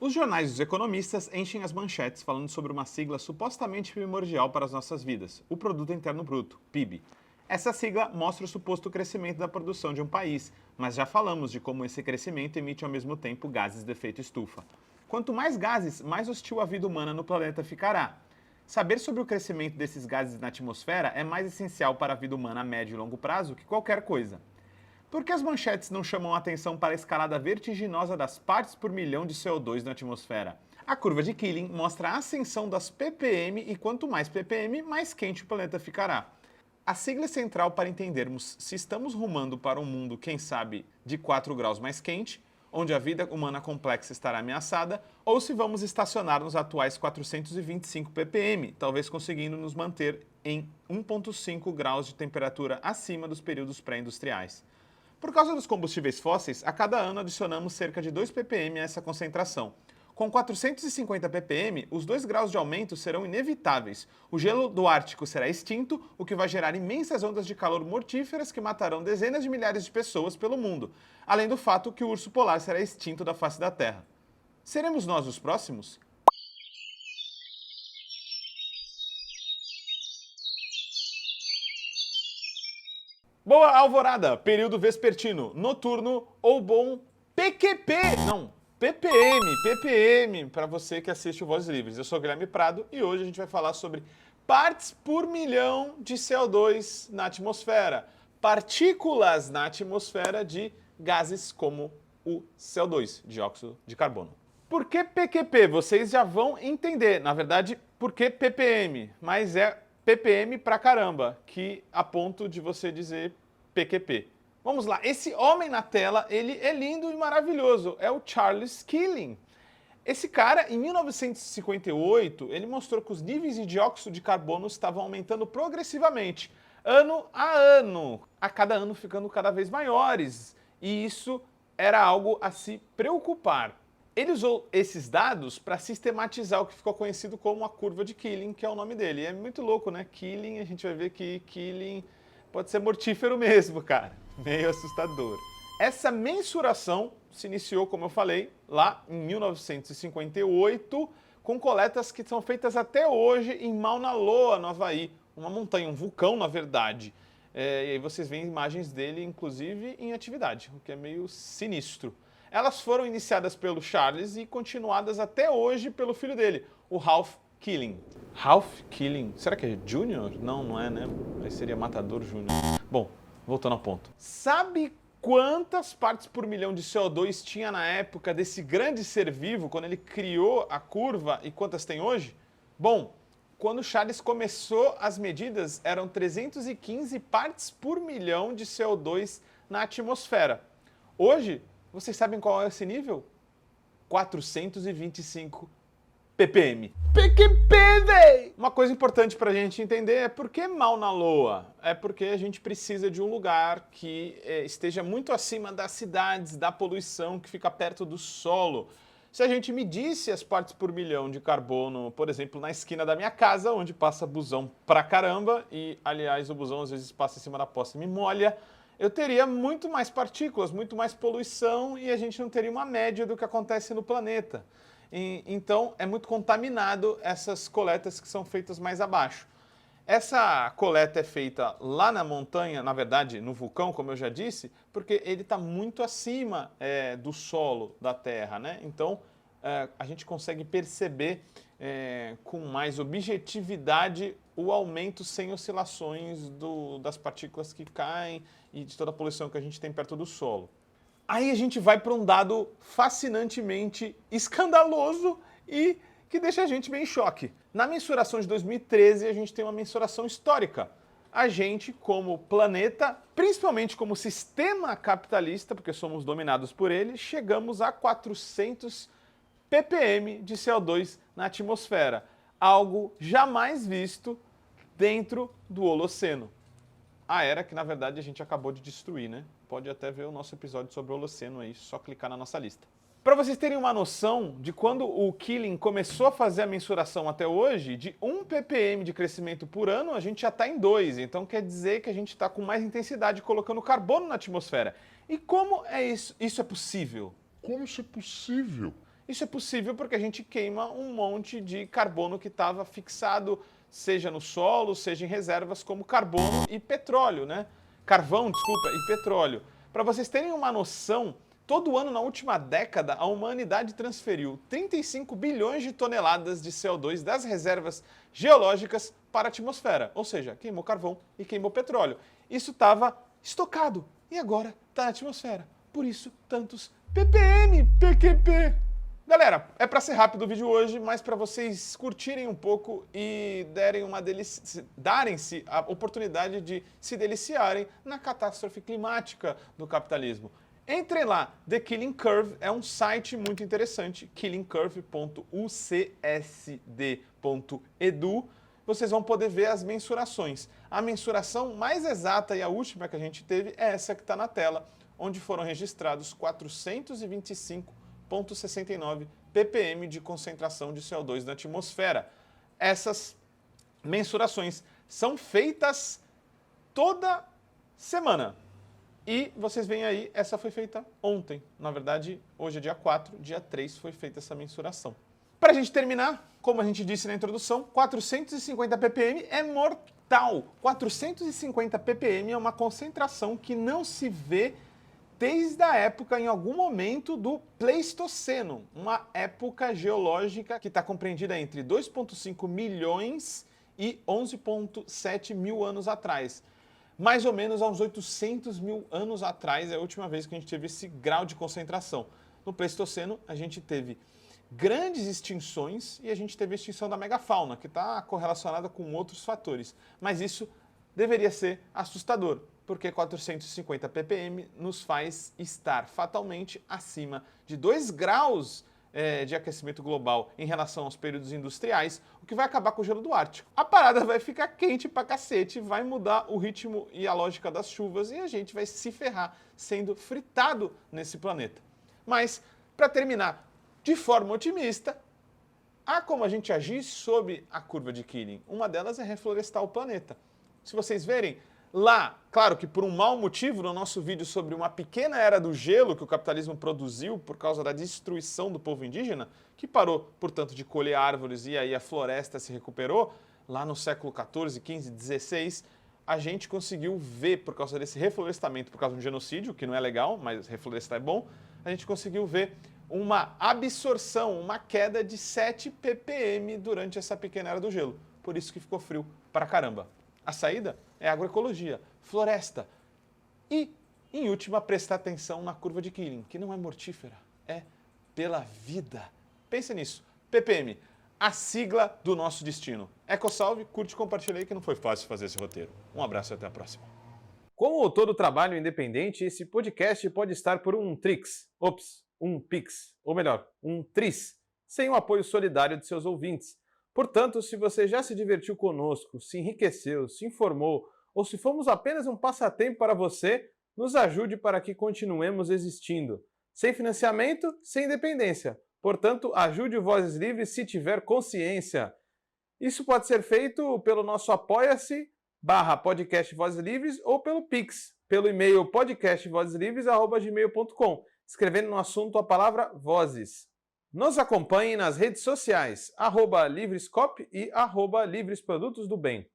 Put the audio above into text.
Os jornais dos economistas enchem as manchetes falando sobre uma sigla supostamente primordial para as nossas vidas, o Produto Interno Bruto, PIB. Essa sigla mostra o suposto crescimento da produção de um país, mas já falamos de como esse crescimento emite ao mesmo tempo gases de efeito estufa. Quanto mais gases, mais hostil a vida humana no planeta ficará. Saber sobre o crescimento desses gases na atmosfera é mais essencial para a vida humana a médio e longo prazo que qualquer coisa. Por que as manchetes não chamam a atenção para a escalada vertiginosa das partes por milhão de CO2 na atmosfera? A curva de Keeling mostra a ascensão das ppm e quanto mais ppm, mais quente o planeta ficará. A sigla é central para entendermos se estamos rumando para um mundo, quem sabe, de 4 graus mais quente, onde a vida humana complexa estará ameaçada, ou se vamos estacionar nos atuais 425 ppm, talvez conseguindo nos manter em 1,5 graus de temperatura acima dos períodos pré-industriais. Por causa dos combustíveis fósseis, a cada ano adicionamos cerca de 2 ppm a essa concentração. Com 450 ppm, os 2 graus de aumento serão inevitáveis. O gelo do Ártico será extinto, o que vai gerar imensas ondas de calor mortíferas que matarão dezenas de milhares de pessoas pelo mundo, além do fato que o urso polar será extinto da face da Terra. Seremos nós os próximos? Boa alvorada, período vespertino, noturno ou bom PQP, não, ppm, para você que assiste o Vozes Livres. Eu sou Guilherme Prado e hoje a gente vai falar sobre partes por milhão de CO2 na atmosfera, partículas na atmosfera de gases como o CO2, dióxido de carbono. Por que PQP? Vocês já vão entender, na verdade, por que ppm, mas é ppm pra caramba, que a ponto de você dizer PQP. Vamos lá, esse homem na tela, ele é lindo e maravilhoso, é o Charles Keeling. Esse cara, em 1958, ele mostrou que os níveis de dióxido de carbono estavam aumentando progressivamente, ano a ano, a cada ano ficando cada vez maiores, e isso era algo a se preocupar. Ele usou esses dados para sistematizar o que ficou conhecido como a curva de Keeling, que é o nome dele. E é muito louco, né? Keeling, a gente vai ver que Keeling pode ser mortífero mesmo, cara. Meio assustador. Essa mensuração se iniciou, como eu falei, lá em 1958, com coletas que são feitas até hoje em Mauna Loa, no Havaí. Uma montanha, um vulcão, na verdade. E aí vocês veem imagens dele, inclusive, em atividade, o que é meio sinistro. Elas foram iniciadas pelo Charles e continuadas até hoje pelo filho dele, o Ralph Keeling. Ralph Keeling, será que é Júnior? Não, não é, né? Aí seria Matador Júnior. Bom, voltando ao ponto. Sabe quantas partes por milhão de CO2 tinha na época desse grande ser vivo, quando ele criou a curva, e quantas tem hoje? Bom, quando Charles começou as medidas, eram 315 partes por milhão de CO2 na atmosfera. Hoje, vocês sabem qual é esse nível? 425 ppm. PQP, véi! Uma coisa importante pra gente entender é por que Mauna Loa? É porque a gente precisa de um lugar que esteja muito acima das cidades, da poluição que fica perto do solo. Se a gente medisse as partes por milhão de carbono, por exemplo, na esquina da minha casa, onde passa busão pra caramba, e aliás o busão às vezes passa em cima da poça e me molha, eu teria muito mais partículas, muito mais poluição e a gente não teria uma média do que acontece no planeta. Então, é muito contaminado essas coletas que são feitas mais abaixo. Essa coleta é feita lá na montanha, na verdade, no vulcão, como eu já disse, porque ele está muito acima do solo da Terra, né? Então, a gente consegue perceber com mais objetividade o aumento sem oscilações das partículas que caem e de toda a poluição que a gente tem perto do solo. Aí a gente vai para um dado fascinantemente escandaloso e que deixa a gente bem em choque. Na mensuração de 2013, a gente tem uma mensuração histórica. A gente, como planeta, principalmente como sistema capitalista, porque somos dominados por ele, chegamos a 400 ppm de CO2 na atmosfera. Algo jamais visto dentro do Holoceno. A era que, na verdade, a gente acabou de destruir, né? Pode até ver o nosso episódio sobre o Holoceno aí, só clicar na nossa lista. Para vocês terem uma noção de quando o Keeling começou a fazer a mensuração até hoje, de 1 ppm de crescimento por ano, a gente já está em 2. Então quer dizer que a gente está com mais intensidade colocando carbono na atmosfera. E como é isso é possível? Como isso é possível? Isso é possível porque a gente queima um monte de carbono que estava fixado, seja no solo, seja em reservas, como carbono e petróleo, né? Carvão, desculpa, e petróleo. Para vocês terem uma noção, todo ano na última década, a humanidade transferiu 35 bilhões de toneladas de CO2 das reservas geológicas para a atmosfera, ou seja, queimou carvão e queimou petróleo. Isso estava estocado e agora está na atmosfera. Por isso, tantos ppm, PQP. Galera, é para ser rápido o vídeo hoje, mas para vocês curtirem um pouco e darem-se a oportunidade de se deliciarem na catástrofe climática do capitalismo. Entrem lá, The Killing Curve é um site muito interessante, killingcurve.ucsd.edu. Vocês vão poder ver as mensurações. A mensuração mais exata e a última que a gente teve é essa que está na tela, onde foram registrados 425,69 ppm de concentração de CO2 na atmosfera. Essas mensurações são feitas toda semana. E vocês veem aí, essa foi feita ontem. Na verdade, hoje é dia 4, dia 3 foi feita essa mensuração. Para a gente terminar, como a gente disse na introdução, 450 ppm é mortal. 450 ppm é uma concentração que não se vê desde a época, em algum momento, do Pleistoceno, uma época geológica que está compreendida entre 2,5 milhões e 11,7 mil anos atrás. Mais ou menos há uns 800 mil anos atrás é a última vez que a gente teve esse grau de concentração. No Pleistoceno, a gente teve grandes extinções e a gente teve a extinção da megafauna, que está correlacionada com outros fatores. Mas isso deveria ser assustador, porque 450 ppm nos faz estar fatalmente acima de 2 graus de aquecimento global em relação aos períodos industriais, o que vai acabar com o gelo do Ártico. A parada vai ficar quente pra cacete, vai mudar o ritmo e a lógica das chuvas e a gente vai se ferrar sendo fritado nesse planeta. Mas, para terminar de forma otimista, há como a gente agir sob a curva de Killing. Uma delas é reflorestar o planeta. Se vocês verem, lá, claro que por um mau motivo, no nosso vídeo sobre uma pequena era do gelo que o capitalismo produziu por causa da destruição do povo indígena, que parou, portanto, de colher árvores e aí a floresta se recuperou, lá no século XIV, XV, XVI, a gente conseguiu ver, por causa desse reflorestamento, por causa de um genocídio, que não é legal, mas reflorestar é bom, a gente conseguiu ver uma absorção, uma queda de 7 ppm durante essa pequena era do gelo. Por isso que ficou frio pra caramba. A saída é agroecologia, floresta e, em última, prestar atenção na curva de Killing, que não é mortífera, é pela vida. Pense nisso. ppm, a sigla do nosso destino. EcoSalve, curte e compartilha aí que não foi fácil fazer esse roteiro. Um abraço e até a próxima. Como todo trabalho independente, esse podcast pode estar por um Trix, um Pix, ou melhor, um Tris, sem o apoio solidário de seus ouvintes. Portanto, se você já se divertiu conosco, se enriqueceu, se informou, ou se fomos apenas um passatempo para você, nos ajude para que continuemos existindo. Sem financiamento, sem independência. Portanto, ajude o Vozes Livres se tiver consciência. Isso pode ser feito pelo nosso apoia-se/podcast Vozes Livres ou pelo Pix, pelo e-mail podcastvozeslivres@gmail.com, escrevendo no assunto a palavra Vozes. Nos acompanhe nas redes sociais, @Livrescop e @Livres Produtos do Bem.